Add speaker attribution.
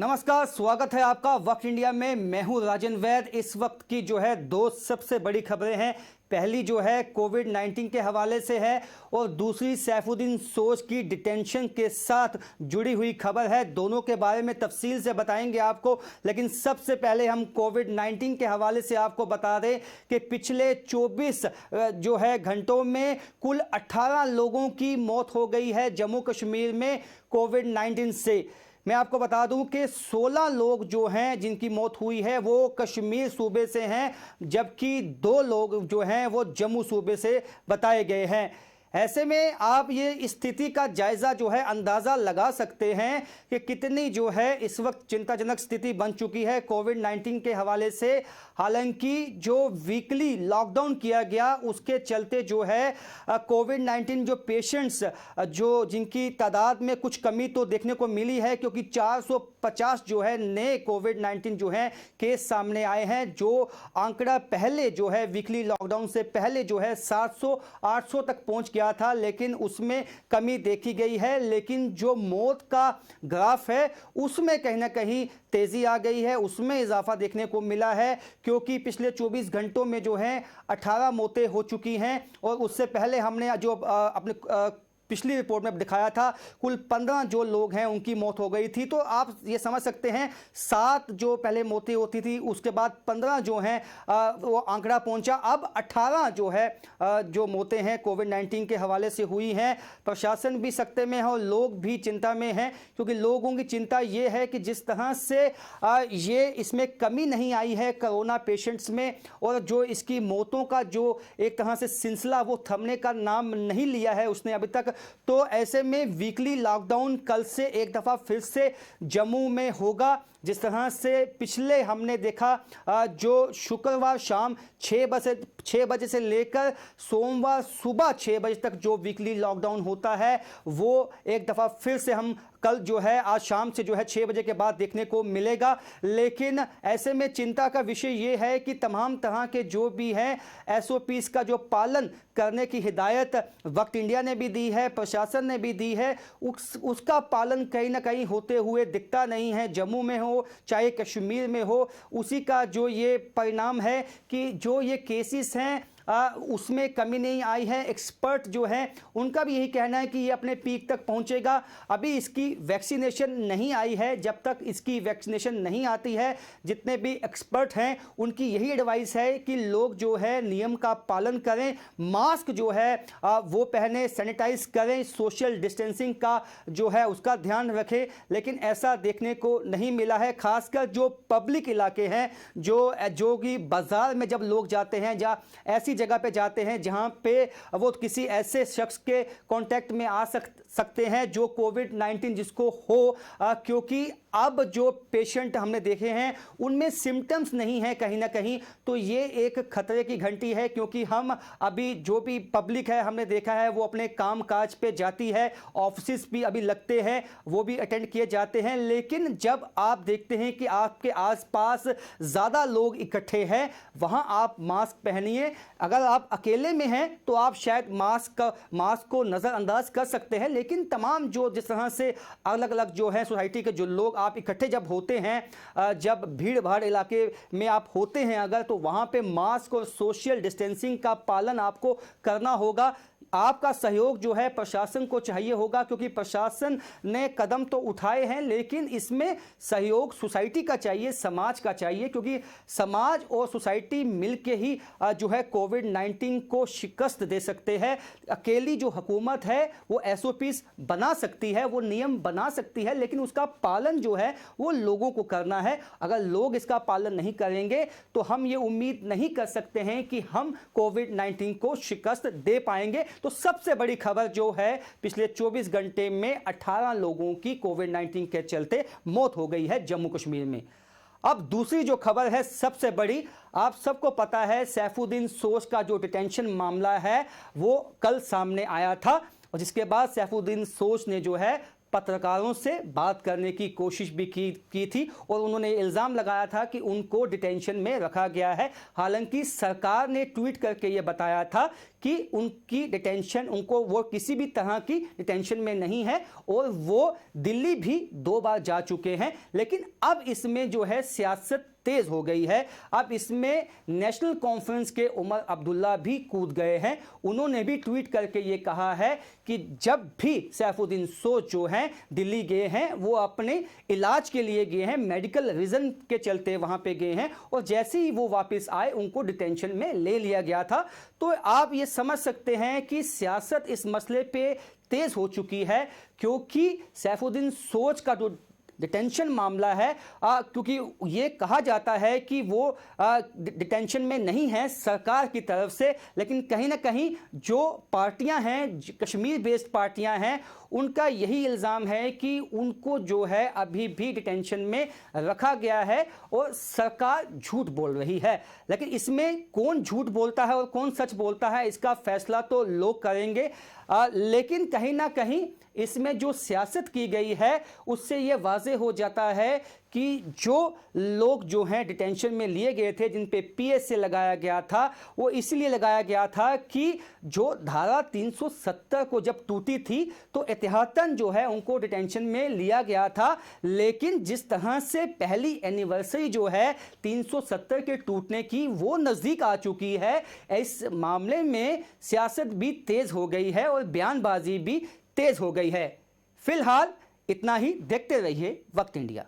Speaker 1: नमस्कार, स्वागत है आपका वक्त इंडिया में। मैं हूं राजन वैद। इस वक्त की जो है दो सबसे बड़ी खबरें हैं। पहली जो है कोविड-19 के हवाले से है और दूसरी सैफुद्दीन सोज की डिटेंशन के साथ जुड़ी हुई खबर है। दोनों के बारे में तफसील से बताएंगे आपको, लेकिन सबसे पहले हम कोविड-19 के हवाले से आपको बता दें कि पिछले 24 जो है घंटों में कुल 18 लोगों की मौत हो गई है जम्मू कश्मीर में कोविड-19 से। मैं आपको बता दूं कि 16 लोग जो हैं जिनकी मौत हुई है वो कश्मीर सूबे से हैं, जबकि 2 लोग जो हैं वो जम्मू सूबे से बताए गए हैं। ऐसे में आप ये स्थिति का जायज़ा जो है अंदाज़ा लगा सकते हैं कि कितनी जो है इस वक्त चिंताजनक स्थिति बन चुकी है कोविड-19 के हवाले से। हालांकि जो वीकली लॉकडाउन किया गया उसके चलते जो है कोविड-19 जो पेशेंट्स जो जिनकी तादाद में कुछ कमी तो देखने को मिली है, क्योंकि 450 जो है नए कोविड-19 जो हैं केस सामने आए हैं। जो आंकड़ा पहले जो है वीकली लॉकडाउन से पहले जो है 700-800 तक पहुंच गया था, लेकिन उसमें कमी देखी गई है। लेकिन जो मौत का ग्राफ है उसमें कहीं ना कहीं तेजी आ गई है, उसमें इजाफा देखने को मिला है, क्योंकि पिछले 24 घंटों में जो है 18 मौतें हो चुकी हैं और उससे पहले हमने जो अपने पिछली रिपोर्ट में दिखाया था कुल 15 जो लोग हैं उनकी मौत हो गई थी। तो आप ये समझ सकते हैं 7 जो पहले मौतें होती थी उसके बाद 15 जो हैं वो आंकड़ा पहुंचा। अब 18 जो है जो मौतें हैं कोविड-19 के हवाले से हुई हैं। प्रशासन भी सख्ते में है और लोग भी चिंता में हैं, क्योंकि लोगों की चिंता ये है कि जिस तरह से ये इसमें कमी नहीं आई है कोरोना पेशेंट्स में और जो इसकी मौतों का जो एक तरह से सिलसिला वो थमने का नाम नहीं लिया है उसने अभी तक। तो ऐसे में वीकली लॉकडाउन कल से एक दफ़ा फिर से जम्मू में होगा। जिस तरह से पिछले हमने देखा जो शुक्रवार शाम 6 बजे से लेकर सोमवार सुबह 6 बजे तक जो वीकली लॉकडाउन होता है वो एक दफ़ा फिर से हम कल जो है आज शाम से जो है 6 बजे के बाद देखने को मिलेगा। लेकिन ऐसे में चिंता का विषय ये है कि तमाम तरह के जो भी हैं SOPs का जो पालन करने की हिदायत वक्त इंडिया ने भी दी है, प्रशासन ने भी दी है, उसका पालन कहीं ना कहीं होते हुए दिखता नहीं है। जम्मू में हो चाहे कश्मीर में हो, उसी का जो ये परिणाम है कि जो ये केसेस हैं उसमें कमी नहीं आई है। एक्सपर्ट जो हैं उनका भी यही कहना है कि ये अपने पीक तक पहुंचेगा। अभी इसकी वैक्सीनेशन नहीं आई है। जब तक इसकी वैक्सीनेशन नहीं आती है, जितने भी एक्सपर्ट हैं उनकी यही एडवाइस है कि लोग जो है नियम का पालन करें, मास्क जो है वो पहने, सैनिटाइज करें, सोशल डिस्टेंसिंग का जो है उसका ध्यान रखें। लेकिन ऐसा देखने को नहीं मिला है। खासकर जो पब्लिक इलाके हैं, जो कि बाजार में जब लोग जाते हैं, जहाँ ऐसी जगह पे जाते हैं जहां पे वो किसी ऐसे शख्स के कांटेक्ट में आ सकते हैं जो कोविड-19 जिसको हो, क्योंकि अब जो पेशेंट हमने देखे हैं उनमें सिम्टम्स नहीं है कहीं ना कहीं। तो ये एक खतरे की घंटी है, क्योंकि हम अभी जो भी पब्लिक है हमने देखा है वो अपने काम काज पे जाती है, ऑफिस भी अभी लगते हैं, वो भी अटेंड किए जाते हैं। लेकिन जब आप देखते हैं कि आपके आसपास ज़्यादा लोग इकट्ठे हैं, वहाँ आप मास्क पहनिए। अगर आप अकेले में हैं तो आप शायद मास्क को नज़रअंदाज कर सकते हैं, लेकिन तमाम जो जिस तरह से अलग अलग जो है सोसाइटी के जो लोग आप इकट्ठे जब होते हैं, जब भीड़ भाड़ इलाके में आप होते हैं अगर, तो वहाँ पे मास्क और सोशल डिस्टेंसिंग का पालन आपको करना होगा। आपका सहयोग जो है प्रशासन को चाहिए होगा, क्योंकि प्रशासन ने कदम तो उठाए हैं लेकिन इसमें सहयोग सोसाइटी का चाहिए, समाज का चाहिए, क्योंकि समाज और सोसाइटी मिलके ही जो है कोविड-19 को शिकस्त दे सकते हैं। अकेली जो हुकूमत है वो SOPs बना सकती है, वो नियम बना सकती है, लेकिन उसका पालन जो है वो लोगों को करना है। अगर लोग इसका पालन नहीं करेंगे तो हम ये उम्मीद नहीं कर सकते हैं कि हम कोविड-19 को शिकस्त दे पाएंगे। तो सबसे बड़ी खबर जो है पिछले 24 घंटे में 18 लोगों की कोविड-19 के चलते मौत हो गई है जम्मू कश्मीर में। अब दूसरी जो खबर है सबसे बड़ी, आप सबको पता है सैफुद्दीन सोज का जो डिटेंशन मामला है वो कल सामने आया था, और जिसके बाद सैफुद्दीन सोज ने जो है पत्रकारों से बात करने की कोशिश भी की थी और उन्होंने इल्ज़ाम लगाया था कि उनको डिटेंशन में रखा गया है। हालांकि सरकार ने ट्वीट करके ये बताया था कि उनकी डिटेंशन, उनको वो किसी भी तरह की डिटेंशन में नहीं है और वो दिल्ली भी 2 बार जा चुके हैं। लेकिन अब इसमें जो है सियासत तेज हो गई है। अब इसमें नेशनल कॉन्फ्रेंस के उमर अब्दुल्ला भी कूद गए हैं। उन्होंने भी ट्वीट करके ये कहा है कि जब भी सैफुद्दीन सोज जो हैं दिल्ली गए हैं, वो अपने इलाज के लिए गए हैं, मेडिकल रीजन के चलते वहां पे गए हैं और जैसे ही वो वापस आए उनको डिटेंशन में ले लिया गया था। तो आप ये समझ सकते हैं कि सियासत इस मसले पे तेज हो चुकी है, क्योंकि सैफुद्दीन सोज का जो डिटेंशन मामला है, क्योंकि ये कहा जाता है कि वो डिटेंशन में नहीं है सरकार की तरफ से, लेकिन कहीं ना कहीं जो पार्टियां हैं, कश्मीर बेस्ड पार्टियां हैं, उनका यही इल्ज़ाम है कि उनको जो है अभी भी डिटेंशन में रखा गया है और सरकार झूठ बोल रही है। लेकिन इसमें कौन झूठ बोलता है और कौन सच बोलता है, इसका फैसला तो लोग करेंगे। लेकिन कहीं ना कहीं इसमें जो सियासत की गई है उससे ये वाज़ेह हो जाता है कि जो लोग जो हैं डिटेंशन में लिए गए थे, जिन पे PSA लगाया गया था, वो इसलिए लगाया गया था कि जो धारा 370 को जब टूटी थी तो एहतियातन जो है उनको डिटेंशन में लिया गया था। लेकिन जिस तरह से पहली एनिवर्सरी जो है 370 के टूटने की वो नज़दीक आ चुकी है, इस मामले में सियासत भी तेज़ हो गई है और बयानबाजी भी तेज़ हो गई है। फिलहाल इतना ही। देखते रहिए वक्त इंडिया।